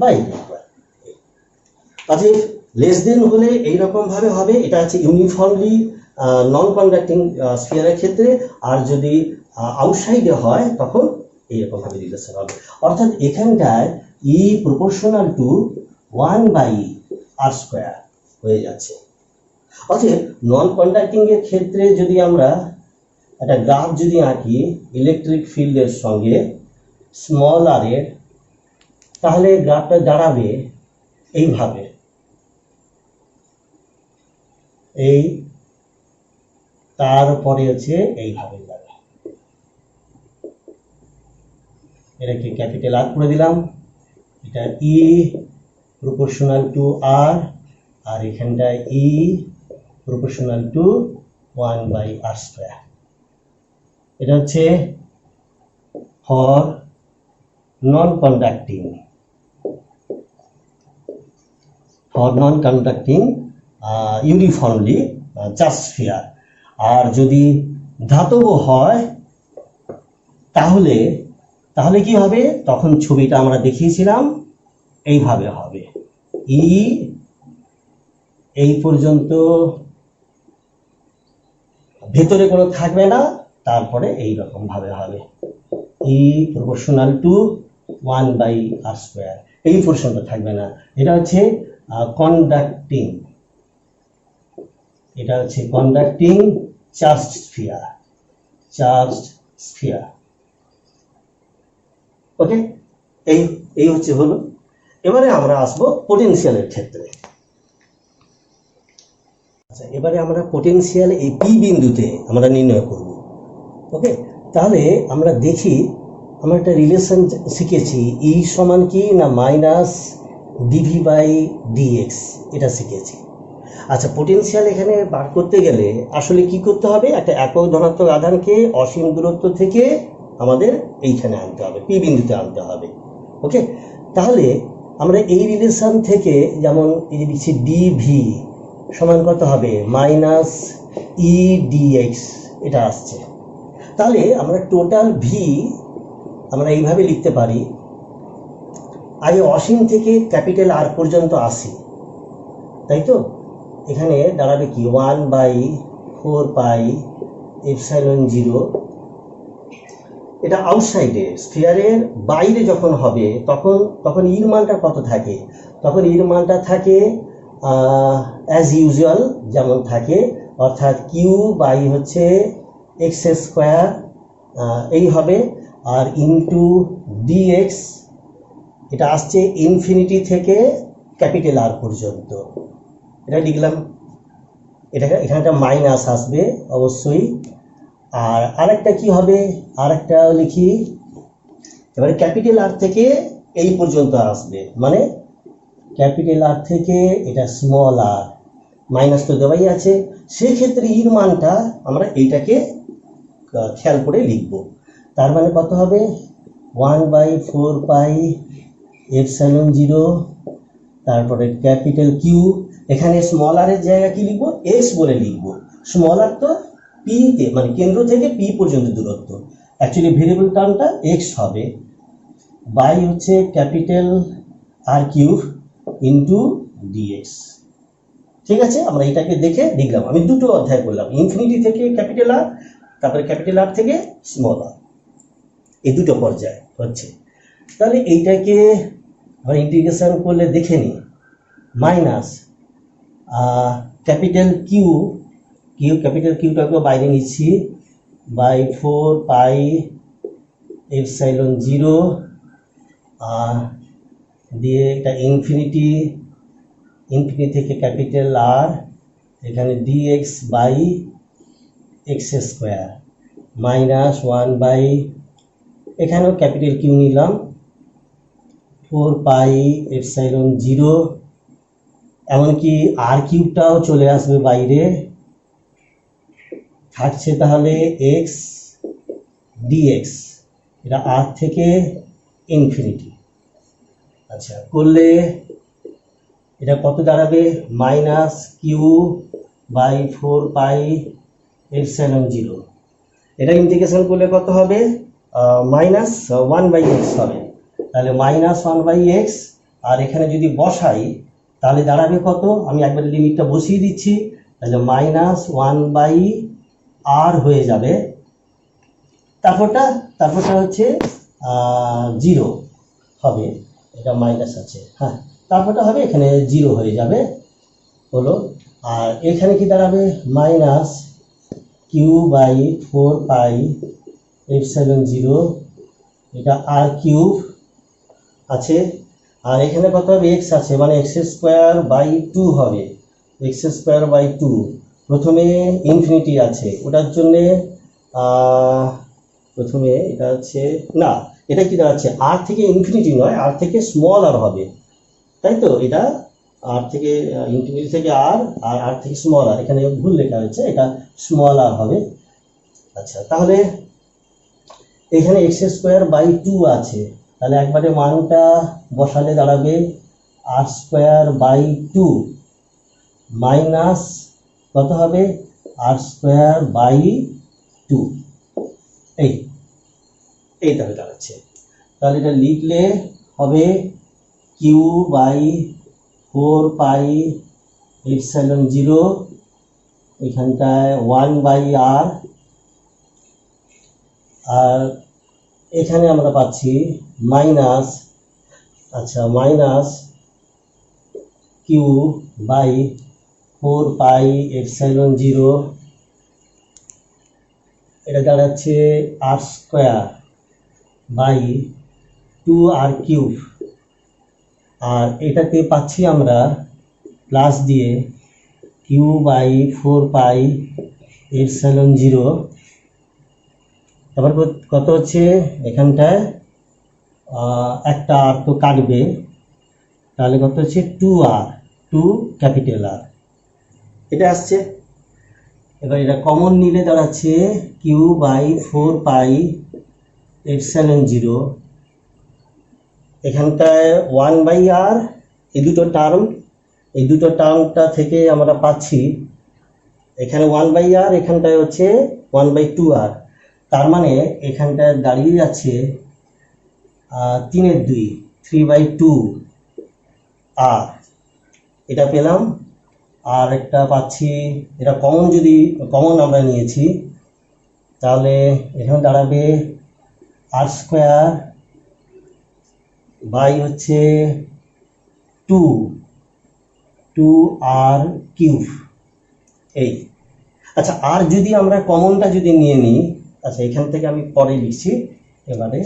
বাই অতএব লেস দেন হলে এইরকম ভাবে হবে, এটা হচ্ছে ইউনিফর্মলি নন কন্ডাক্টিং স্ফিয়ারের ক্ষেত্রে, আর যদি আউটসাইডে হয় তখন এইরকম ভাবে রিলেশন হবে। অর্থাৎ এখানটায় ই প্রপোর্শনাল টু 1/r² হয়ে যাচ্ছে। অতএব নন কন্ডাক্টিং এর ক্ষেত্রে যদি আমরা একটা গ্রাফ যদি আঁকি ইলেকট্রিক ফিল্ডের সঙ্গে স্মল আর এর, তাহলে গ্রাফটা দাঁড়াবে এইভাবে, এই তারপরে হচ্ছে এইভাবে যাবে, এটাকে ক্যাপিটাল আর করে দিলাম, এটা ই প্রপোর্শনাল টু আর, আর এখানটায় ই প্রপোর্শনাল টু 1/r²। এটা হচ্ছে for non conducting uniformly charge sphere. আর যদি ধাতব হয় তাহলে তাহলে কি হবে, তখন ছবিটা আমরা দেখিয়েছিলাম এইভাবে হবে, ই এই পর্যন্ত ভেতরে কোনো থাকবে না, তারপরে এই রকম ভাবে হবে, ই প্রপোর্শনাল টু 1/r², এই পোর্শনটা থাকবে না। এটা হচ্ছে কন্ডাক্টিং, এটা হচ্ছে কন্ডাক্টিং চার্জড স্ফিয়ার। ওকে, এই হচ্ছে হলো। এবারে আমরা আসবো পোটেনশিয়ালের ক্ষেত্রে। আচ্ছা, এবারে আমরা পোটেনশিয়াল এই পি বিন্দুতে আমরা নির্ণয় করব। ওকে, তাহলে আমরা দেখি, আমরা একটা রিলেশন শিখেছি, ই সমান কি না মাইনাস dv/dx, এটা শিখেছি। আচ্ছা, পোটেনশিয়াল এখানে বার করতে গেলে আসলে কি করতে হবে, একটা একক ধনাত্মক আধানকে অসীম দূরত্ব থেকে আমাদের এইখানে আনতে হবে, পি বিন্দুতে আনতে হবে। ওকে, তাহলে আমরা এই রিলেশন থেকে যেমন এই যে দিচ্ছি ডিভি সমান কত হবে, মাইনাস ই ডিএক্স, এটা আসছে। তাহলে আমরা টোটাল ভি আমরা এইভাবে লিখতে পারি, আগে অসীম থেকে ক্যাপিটাল আর পর্যন্ত আসি, তাই তো, এখানে দাঁড়াবে কি 1/4πε0, এটা আউটসাইডে স্ফিয়ারের বাইরে যখন হবে তখন ইর মানটা কত থাকে, তখন ইর মানটা থাকে অ্যাজ ইউজুয়াল যেমন থাকে, অর্থাৎ কিউ বাই হচ্ছে x², এই হবে, আর ইনটু ডিএক্স, এটা আসছে ইনফিনিটি থেকে ক্যাপিটাল আর পর্যন্ত, এটা লিখলাম। এখানে একটা মাইনাস আসবে অবশ্যই, আর আরেকটা কি হবে, আরেকটা লিখি, এবারে ক্যাপিটাল আর থেকে এই পর্যন্ত আসবে, মানে ক্যাপিটাল আর থেকে এটা স্মল আর, মাইনাস তো দেওয়াই আছে, সেক্ষেত্রে ইর মানটা আমরা এইটাকে খেয়াল করে লিখব। তার মানে কত হবে, 1/4πε0, তারপরে ক্যাপিটাল কিউ, এখানে স্মল আর এর জায়গা কি লিখবো, এক্স বলে লিখবো। স্মল আর তো পিতে, মানে কেন্দ্র থেকে পি পর্যন্ত দূরত্ব, অ্যাকচুয়ালি ভেরিয়েবল টার্মটা এক্স হবে, বাই হচ্ছে capital R cube into dx. ঠিক আছে, আমরা এটাকে দেখে লিখলাম। আমি দুটো অধ্যায় করলাম, ইনফিনিটি থেকে ক্যাপিটাল আর, তারপরে ক্যাপিটাল আর থেকে স্মল আর, এই দুটো পর্যায় হচ্ছে। তাহলে এইটাকে আমরা ইন্টিগ্রেশন করলে দেখে নিই, মাইনাস ক্যাপিটাল ক্যাপিটাল কিউটাকে বাইরে নিচ্ছি, বাই 4πε0, দিয়ে এটা ইনফিনিটি থেকে ক্যাপিটাল আর, এখানে dx by x square minus 1 by, এখানেও ক্যাপিটাল কিউ নিলাম, 4 পাই এপসাইলন 0, এমনকি আর কিউবটাও চলে আসবে বাইরে, থাকছে তাহলে এক্স ডিএক্স, এটা আর থেকে ইনফিনিটি। আচ্ছা, করলে এটা কত দাঁড়াবে? Minus Q by 4 pi epsilon 0। এটা ইন্টিগ্রেশন করলে কত হবে? মাইনাস 1 বাই এক্স হবে। তাহলে মাইনাস 1 বাই এক্স, আর এখানে যদি বসাই তাহলে দাঁড়াবে কত? আমি একবার লিমিটটা বসিয়ে দিচ্ছি, তাহলে মাইনাস 1 বাই আর হয়ে যাবে। তারপরটা হচ্ছে 0 হবে, এটা মাইনাস আছে, হ্যাঁ, তারপরটা হবে এখানে 0 হয়ে যাবে, হলো। আর এখানে কি দাঁড়াবে? Minus Q by 4 pi epsilon 0, এটা আর কিউব আছে, আর এখানে কত হবে? এক্স আছে, মানে এক্স স্কোয়ার বাই 2 হবে, এক্স স্কোয়ার বাই 2। প্রথমে ইনফিনিটি আছে, ওটার জন্যে প্রথমে এটা হচ্ছে না, এটা কি দাঁড়াচ্ছে? আর থেকে ইনফিনিটি নয়, আর থেকে স্মল আর হবে, তাই তো? এটা আর থেকে ইনফিনিটি থেকে আর, আর আর থেকে স্মল আর, এখানে ভুল লেখা হয়েছে, এটা স্মল আর হবে। আচ্ছা, তাহলে এখানে এক্স স্কোয়ার বাই 2 আছে, তাহলে একবারে মানটা বসালে দাঁড়াবে আর স্কোয়ার বাই 2 মাইনাস কত হবে? আর স্কোয়ার বাই 2, এইটাকে দাঁড়াচ্ছে। তাহলে এটা লিখলে হবে কিউ বাই 4 পাই এপসাইলন 0, এখানটায় 1 বাই আর, আর এখানে আমরা পাচ্ছি মাইনাস, আচ্ছা, minus Q by 4 pi epsilon 0, এটা দাঁড়াচ্ছে R square by 2 R cube, আর এটাতে পাচ্ছি আমরা প্লাস দিয়ে কিউ বাই 4 পাই এপসাইলন 0, তারপর কত হচ্ছে? এখানটায় একটা আর তো কাটবে, তাহলে কত হচ্ছে? 2 আর, 2 ক্যাপিটাল আর, এটা আসছে। এবার এটা কমন নিলে দাঁড়াচ্ছে কিউ বাই 4 পাই এপসাইলন 0, এখানটায় 1 বাই আর, এই দুটো টার্মটা থেকে আমরা পাচ্ছি এখানে 1 বাই আর, এখানটায় হচ্ছে 1 বাই 2 আর, তার মানে এখানটায় দাঁড়িয়ে যাচ্ছে 3/2, 3/2 আর, এটা পেলাম। আর একটা পাচ্ছি, এটা কমন আমরা নিয়েছি, তাহলে এখানে দাঁড়াবে আর স্কোয়ার বাই হচ্ছে 2 আর কিউব, এই। আচ্ছা, আর যদি আমরা কমনটা যদি নিয়ে নিই, আচ্ছা, এখান থেকে আমি পরে লিখছি, এবারে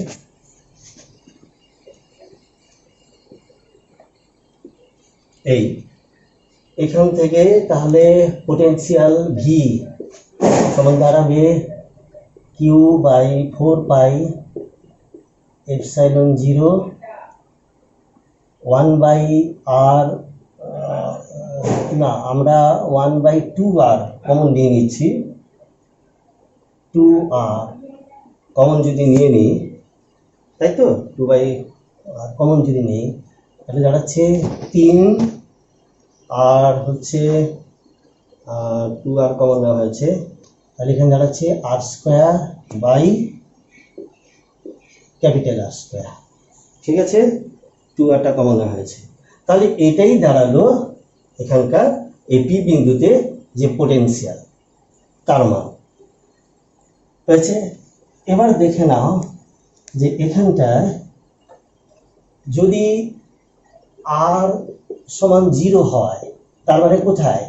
এখান থেকে তাহলে পোটেনশিয়াল ভি সমান দাঁড়াবে Q by 4 pi epsilon 0, 1 by R, না, আমরা 1 বাই 2 আর কমন নিয়ে নিচ্ছি, 2 আর কমন যদি নিয়ে নিই, তাই তো? 2 বাই আর কমন যদি নিই, তাহলে দাঁড়াচ্ছে 3, আর হচ্ছে 2 আর কমন নেওয়া হয়েছে, তাহলে এখানে দাঁড়াচ্ছে R square by capital R square, ঠিক আছে? 2 আরটা কমন নেওয়া হয়েছে, তাহলে এটাই দাঁড়ালো এখানকার এপি বিন্দুতে যে পোটেনশিয়াল, তার মান হয়েছে। এবার দেখে নাও যে এখানটায় যদি আর সমান 0 হয়, তার মানে কোথায়?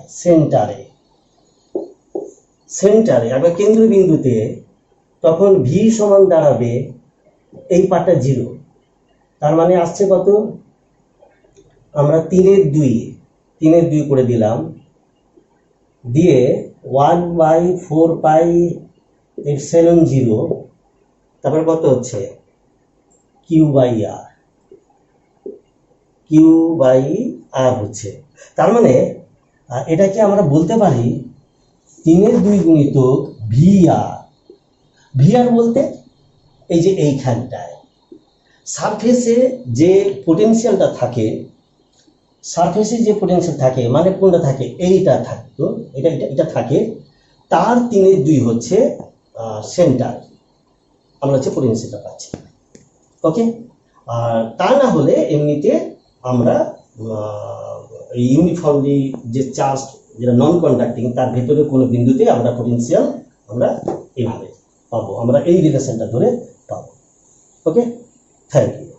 সেন্টারে আবার কেন্দ্রবিন্দুতে, তখন ভি সমান দাঁড়াবে এই পার্টটা 0, তার মানে আসছে কত? আমরা 3/2 করে দিলাম, দিয়ে 1/4πε0 তারপর কত হচ্ছে Q/R হচ্ছে। তার মানে এটাকে আমরা বলতে পারি 3/2 গুণিতক VR বলতে এই যে এইখানটায় সারফেসে যে পোটেনশিয়ালটা থাকে, মানে কোনটা থাকে, এইটা থাকতো, এটা থাকে, তার 3/2 হচ্ছে সেন্টার, আমরা হচ্ছে পোটেনশিয়ালটা পাচ্ছি। ওকে, আর তা না হলে এমনিতে আমরা ইউনিফর্মলি যে চার্জ যেটা নন কন্ডাক্টিং তার ভেতরে কোনো বিন্দুতে আমরা পোটেনশিয়াল আমরা এইভাবে পাবো, আমরা এই রিলেশনটা ধরে পাবো। ওকে, থ্যাংক ইউ।